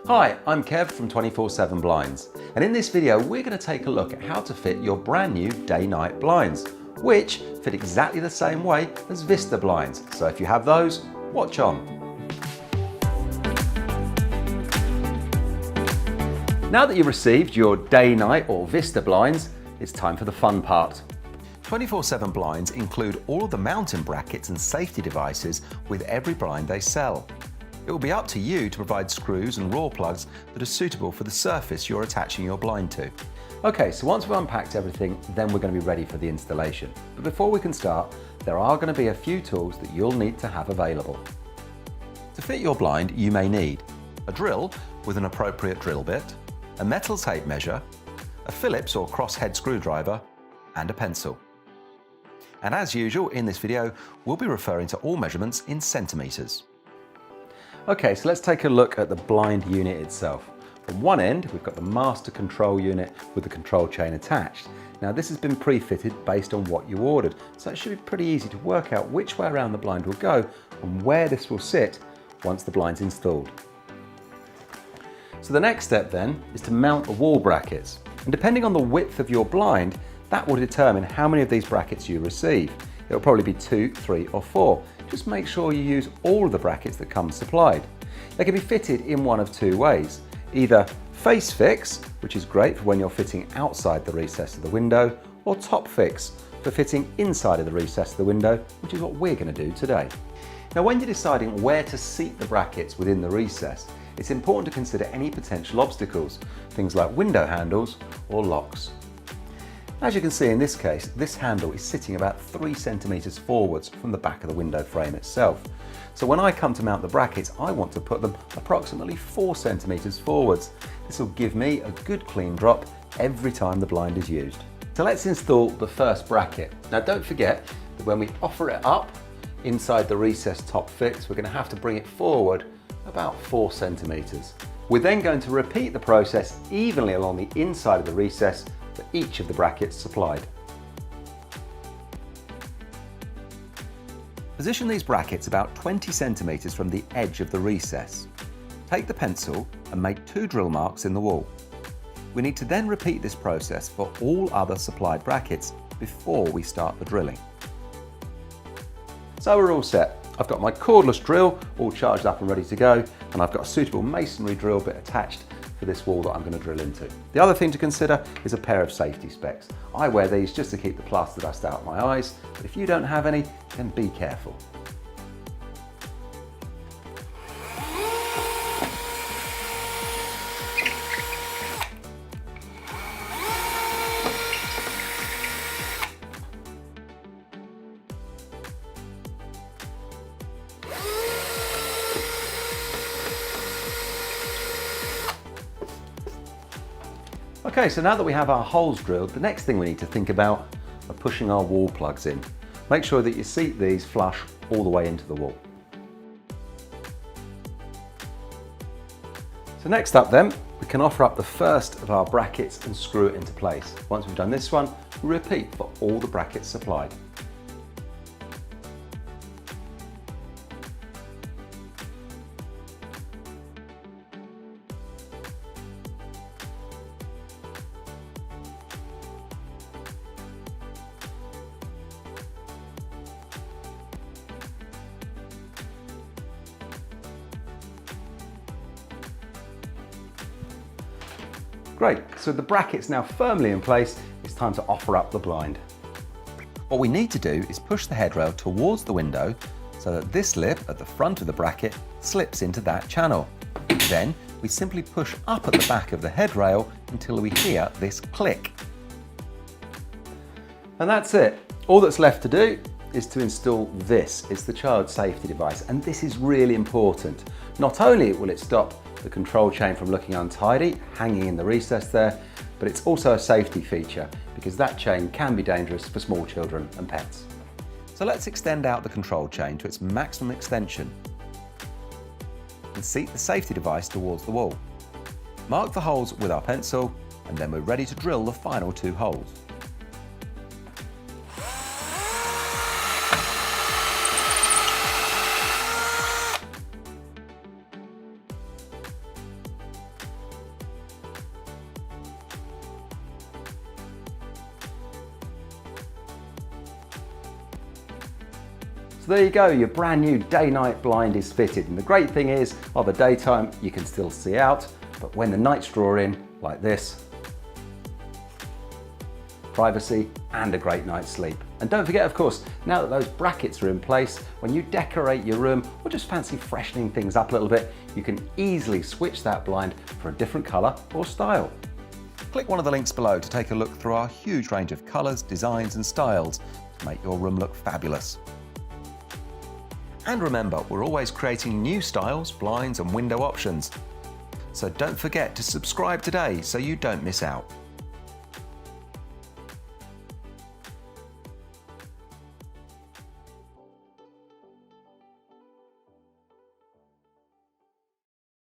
Hi, I'm Kev from 24/7 Blinds, and in this video we're going to take a look at how to fit your brand new day-night blinds, which fit exactly the same way as Vista blinds. So if you have those, watch on. Now that you've received your day-night or Vista blinds, it's time for the fun part. 24/7 Blinds include all of the mounting brackets and safety devices with every blind they sell. It will be up to you to provide screws and raw plugs that are suitable for the surface you're attaching your blind to. Okay, so once we've unpacked everything, then we're going to be ready for the installation. But before we can start, there are going to be a few tools that you'll need to have available. To fit your blind, you may need a drill with an appropriate drill bit, a metal tape measure, a Phillips or crosshead screwdriver, and a pencil. And as usual in this video, we'll be referring to all measurements in centimetres. Okay, so let's take a look at the blind unit itself. From one end, we've got the master control unit with the control chain attached. Now this has been pre-fitted based on what you ordered, so it should be pretty easy to work out which way around the blind will go and where this will sit once the blind's installed. So the next step then is to mount the wall brackets. And depending on the width of your blind, that will determine how many of these brackets you receive. It'll probably be 2, 3 or 4. Just make sure you use all of the brackets that come supplied. They can be fitted in one of two ways. Either face fix, which is great for when you're fitting outside the recess of the window, or top fix for fitting inside of the recess of the window, which is what we're going to do today. Now when you're deciding where to seat the brackets within the recess, it's important to consider any potential obstacles, things like window handles or locks. As you can see in this case, this handle is sitting about 3 centimetres forwards from the back of the window frame itself. So when I come to mount the brackets, I want to put them approximately 4 centimetres forwards. This will give me a good clean drop every time the blind is used. So let's install the first bracket. Now don't forget that when we offer it up inside the recess top fix, we're going to have to bring it forward about 4 centimetres. We're then going to repeat the process evenly along the inside of the recess for each of the brackets supplied. Position these brackets about 20 centimetres from the edge of the recess. Take the pencil and make 2 drill marks in the wall. We need to then repeat this process for all other supplied brackets before we start the drilling. So we're all set. I've got my cordless drill all charged up and ready to go, and I've got a suitable masonry drill bit attached for this wall that I'm going to drill into. The other thing to consider is a pair of safety specs. I wear these just to keep the plaster dust out of my eyes, but if you don't have any, then be careful. Okay, so now that we have our holes drilled, the next thing we need to think about are pushing our wall plugs in. Make sure that you seat these flush all the way into the wall. So next up then, we can offer up the first of our brackets and screw it into place. Once we've done this one, we repeat for all the brackets supplied. Great, so the bracket's now firmly in place, it's time to offer up the blind. What we need to do is push the headrail towards the window so that this lip at the front of the bracket slips into that channel. Then we simply push up at the back of the headrail until we hear this click. And that's it. All that's left to do is to install this. It's the child safety device, and this is really important. Not only will it stop the control chain from looking untidy, hanging in the recess there, but it's also a safety feature because that chain can be dangerous for small children and pets. So let's extend out the control chain to its maximum extension and seat the safety device towards the wall. Mark the holes with our pencil, and then we're ready to drill the final 2 holes. So there you go, your brand new day-night blind is fitted. And the great thing is, while the daytime you can still see out, but when the nights draw in, like this, privacy and a great night's sleep. And don't forget, of course, now that those brackets are in place, when you decorate your room or just fancy freshening things up a little bit, you can easily switch that blind for a different colour or style. Click one of the links below to take a look through our huge range of colours, designs and styles to make your room look fabulous. And remember, we're always creating new styles, blinds and window options. So don't forget to subscribe today so you don't miss out.